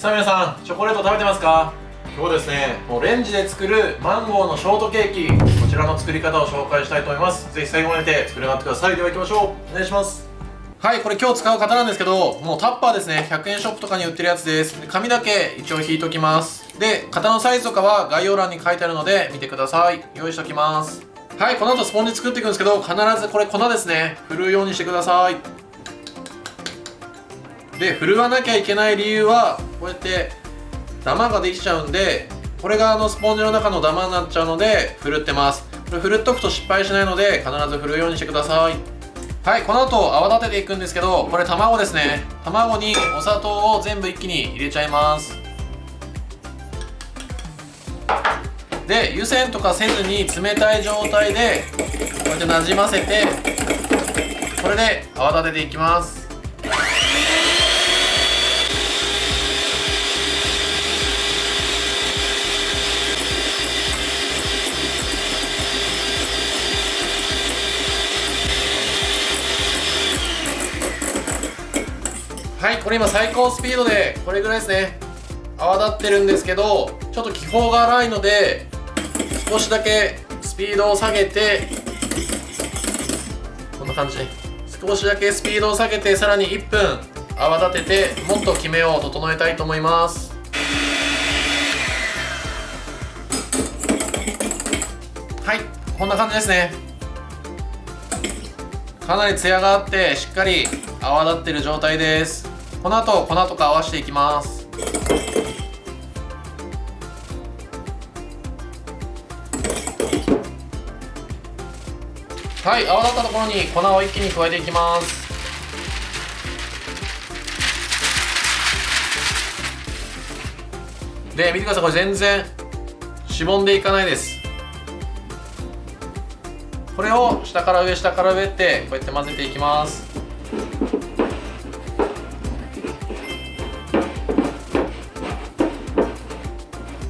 さあ皆さん、チョコレート食べてますか？今日はですね、もうレンジで作るマンゴーのショートケーキ、こちらの作り方を紹介したいと思います。ぜひ最後まで見て作り上がってください。では行きましょう。お願いします。はい、これ今日使う型なんですけど、もうタッパーですね。100円ショップとかに売ってるやつです。で、紙だけ一応引いときます。で、型のサイズとかは概要欄に書いてあるので見てください。用意しておきます。はい、この後スポンジ作っていくんですけど、必ずこれ粉ですね、振るようにしてください。で、振るわなきゃいけない理由はこうやってダマができちゃうんで、これがスポンジの中のダマになっちゃうので振るってます。これ振るっとくと失敗しないので必ず振るようにしてください。はい、この後泡立てていくんですけど、これ卵ですね。卵にお砂糖を全部一気に入れちゃいます。で、湯煎とかせずに冷たい状態でこうやってなじませて、これで泡立てていきます。はい、これ今最高スピードでこれぐらいですね、泡立ってるんですけど、ちょっと気泡が荒いので少しだけスピードを下げて、こんな感じで少しだけスピードを下げて、さらに1分泡立てて、もっとキメを整えたいと思います。はい、こんな感じですね。かなりツヤがあってしっかり泡立ってる状態です。この後粉とか合わせていきます。はい、泡立ったところに粉を一気に加えていきます。で、見てください、これ全然しぼんでいかないです。これを下から上下から上ってこうやって混ぜていきます。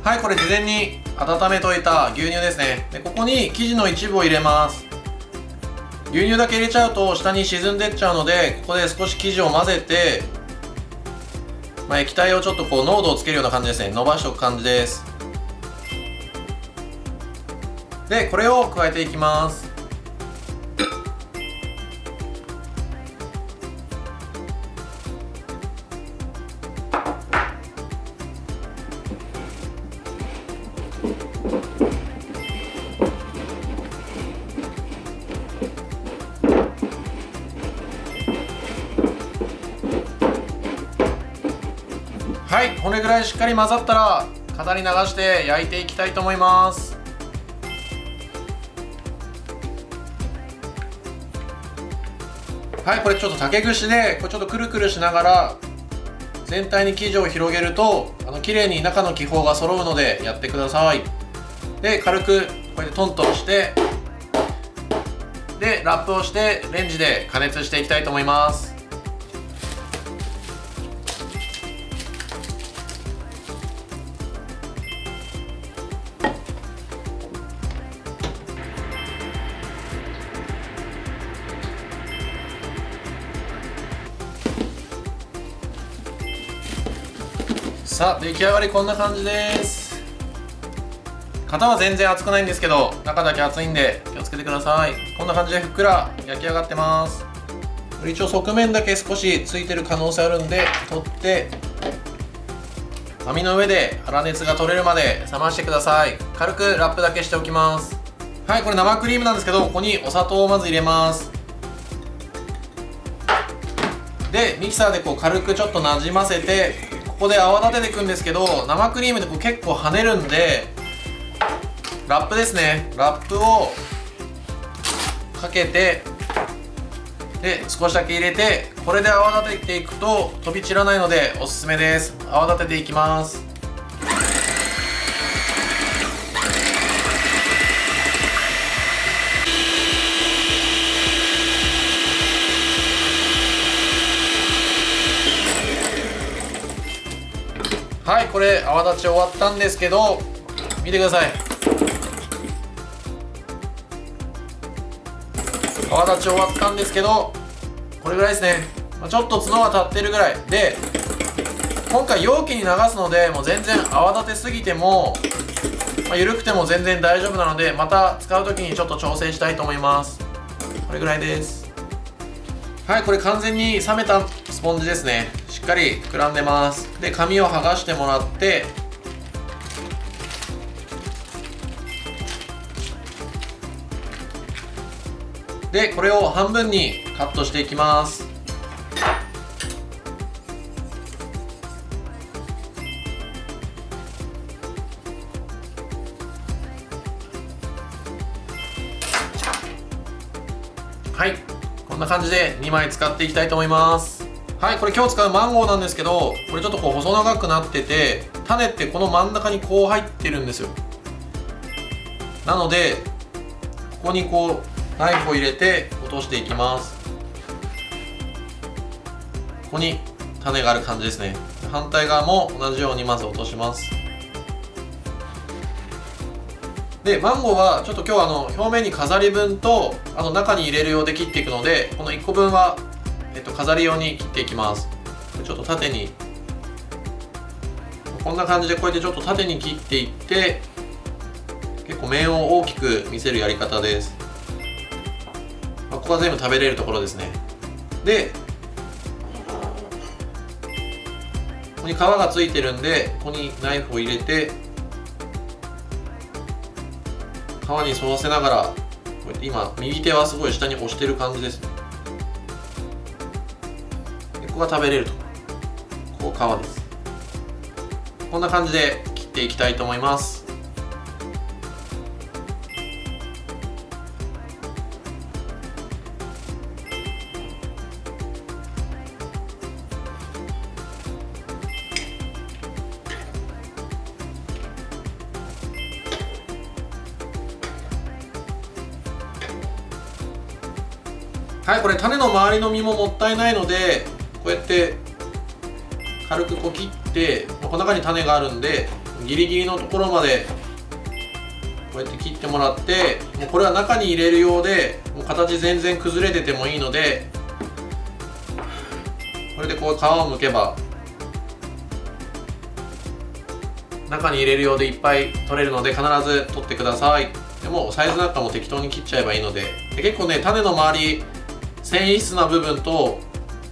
はい、これ事前に温めといた牛乳ですね。で、ここに生地の一部を入れます。牛乳だけ入れちゃうと下に沈んでっちゃうので、ここで少し生地を混ぜて、液体をちょっとこう濃度をつけるような感じですね。伸ばしておく感じです。で、これを加えていきます。はい、これぐらいしっかり混ざったら型に流して焼いていきたいと思います。はい、これちょっと竹串でこれちょっとくるくるしながら全体に生地を広げると綺麗に中の気泡が揃うのでやってください。で、軽くこうやってトントンして、でラップをしてレンジで加熱していきたいと思います。さあ、出来上がりこんな感じです。型は全然熱くないんですけど、中だけ熱いんで気をつけてください。こんな感じでふっくら焼き上がってます。一応側面だけ少しついてる可能性あるんで取って、網の上で粗熱が取れるまで冷ましてください。軽くラップだけしておきます。はい、これ生クリームなんですけど、ここにお砂糖をまず入れます。で、ミキサーでこう軽くちょっとなじませて、ここで泡立てていくんですけど、生クリームでこう結構跳ねるんで、ラップですね、ラップをかけて、で少しだけ入れて、これで泡立てていくと飛び散らないのでおすすめです。泡立てていきます。はい、これ泡立ち終わったんですけど、見てください。泡立ち終わったんですけど、これぐらいですね。ちょっと角が立ってるぐらいで、今回容器に流すのでもう全然泡立てすぎても、緩くても全然大丈夫なので、また使う時にちょっと調整したいと思います。これぐらいです。はい、これ完全に冷めたスポンジですね。しっかり膨らんでます。で、紙を剥がしてもらって、でこれを半分にカットしていきます。はい、こんな感じで2枚使っていきたいと思います。はい、これ今日使うマンゴーなんですけど、これちょっとこう細長くなってて、種ってこの真ん中にこう入ってるんですよ。なのでここにこうナイフを入れて落としていきます。ここに種がある感じですね。反対側も同じようにまず落とします。でマンゴーはちょっと今日表面に飾り分と中に入れる用で切っていくので、この1個分は、飾り用に切っていきます。ちょっと縦にこんな感じでこうやってちょっと縦に切っていって、結構面を大きく見せるやり方です。ここは全部食べれるところですね。でここに皮がついてるんで、ここにナイフを入れて皮に沿わせながら、こうやって今右手はすごい下に押してる感じですね。でここが食べれるとここ皮です。こんな感じで切っていきたいと思います。はい、これ種の周りの実ももったいないので、こうやって軽くこう切って、この中に種があるんでギリギリのところまでこうやって切ってもらって、もうこれは中に入れるようで、もう形全然崩れててもいいので、これでこう皮を剥けば中に入れるようでいっぱい取れるので、必ず取ってください。でもサイズなんかも適当に切っちゃえばいいので、結構ね種の周り繊維質な部分と、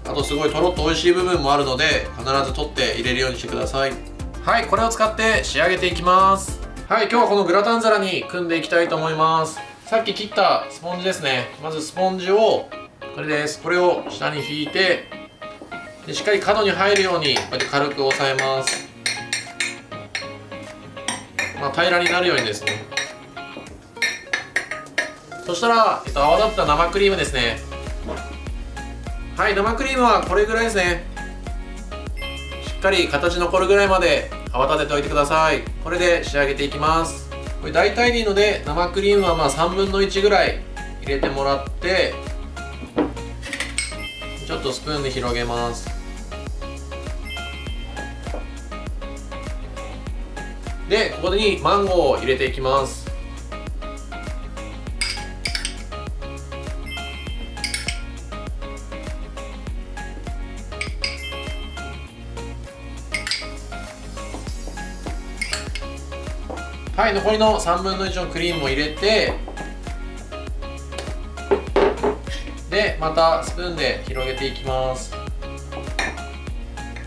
あとすごいとろっと美味しい部分もあるので、必ず取って入れるようにしてください。はい、これを使って仕上げていきます。はい、今日はこのグラタン皿に組んでいきたいと思います。さっき切ったスポンジですね。まずスポンジをこれです。これを下に引いて、でしっかり角に入るようにこうやって軽く押さえます。平らになるようにですね。そしたら、泡立った生クリームですね。はい、生クリームはこれぐらいですね。しっかり形残るぐらいまで泡立てておいてください。これで仕上げていきます。これ大体でいいので、生クリームは3分の1ぐらい入れてもらって、ちょっとスプーンで広げます。でここにマンゴーを入れていきます。はい、残りの3分の1のクリームを入れて、でまたスプーンで広げていきます。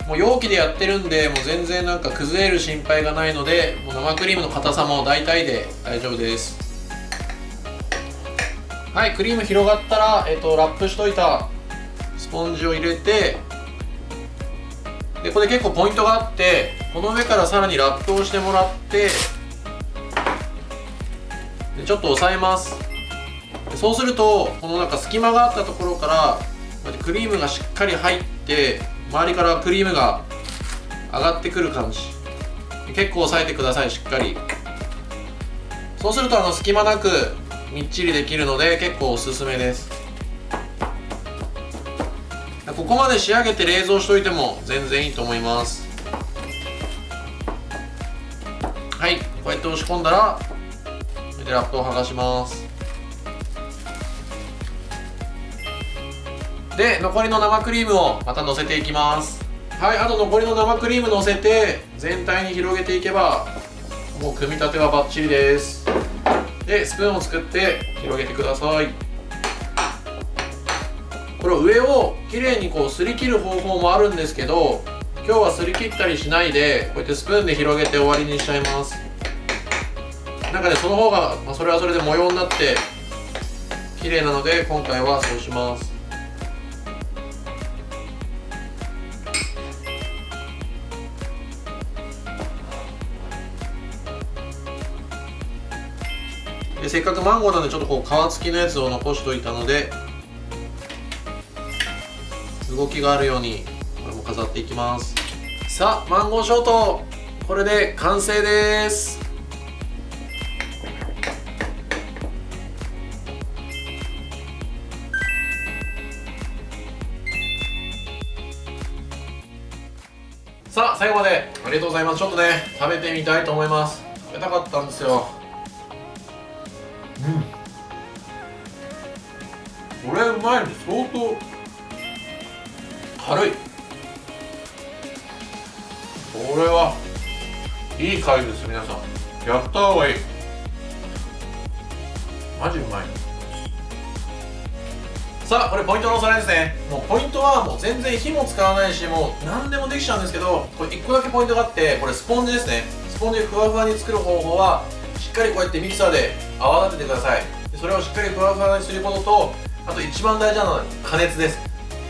もう容器でやってるんで、もう全然なんか崩れる心配がないので、もう生クリームの硬さも大体で大丈夫です。はい、クリーム広がったら、ラップしといたスポンジを入れて、でこれ結構ポイントがあって、この上からさらにラップをしてもらって、でちょっと押さえます。そうするとこのなんか隙間があったところからこうやってクリームがしっかり入って、周りからクリームが上がってくる感じ。結構押さえてください、しっかり。そうすると隙間なくみっちりできるので結構おすすめです。ここまで仕上げて冷蔵しといても全然いいと思います。はい、こうやって押し込んだらでラップを剥がします。で残りの生クリームをまたのせていきます。はい、あと残りの生クリームのせて全体に広げていけばもう組み立てはバッチリです。でスプーンを作って広げてください。これ上をきれいにこうすり切る方法もあるんですけど、今日はすり切ったりしないでこうやってスプーンで広げて終わりにしちゃいます。なんかね、その方が、それはそれで模様になって綺麗なので今回はそうします。でせっかくマンゴーなんでちょっとこう皮付きのやつを残しといたので動きがあるようにこれも飾っていきます。さあマンゴーショートこれで完成です。さあ最後までありがとうございます。ちょっとね食べてみたいと思います。食べたかったんですよ。これうまいの相当軽い。これはいい回です。皆さんやった方がいい。マジうまい。さあこれポイントのおさらいですね。もうポイントはもう全然火も使わないしもう何でもできちゃうんですけど、これ1個だけポイントがあって、これスポンジですね。スポンジふわふわに作る方法はしっかりこうやってミキサーで泡立ててください。でそれをしっかりふわふわにすることと、あと一番大事なのは加熱です。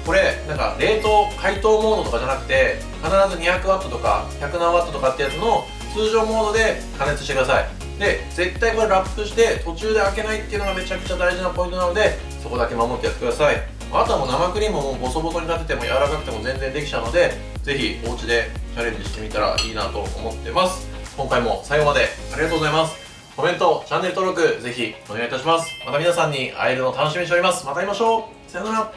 これなんか冷凍解凍モードとかじゃなくて必ず 200W とか100何 W とかってやつの通常モードで加熱してください。で絶対これラップして途中で開けないっていうのがめちゃくちゃ大事なポイントなので、そこだけ守ってやってください。あとはもう生クリームもボソボソに立てても柔らかくても全然できちゃうので、ぜひお家でチャレンジしてみたらいいなと思ってます。今回も最後までありがとうございます。コメント、チャンネル登録ぜひお願いいたします。また皆さんに会えるのを楽しみにしております。また会いましょう。さよなら。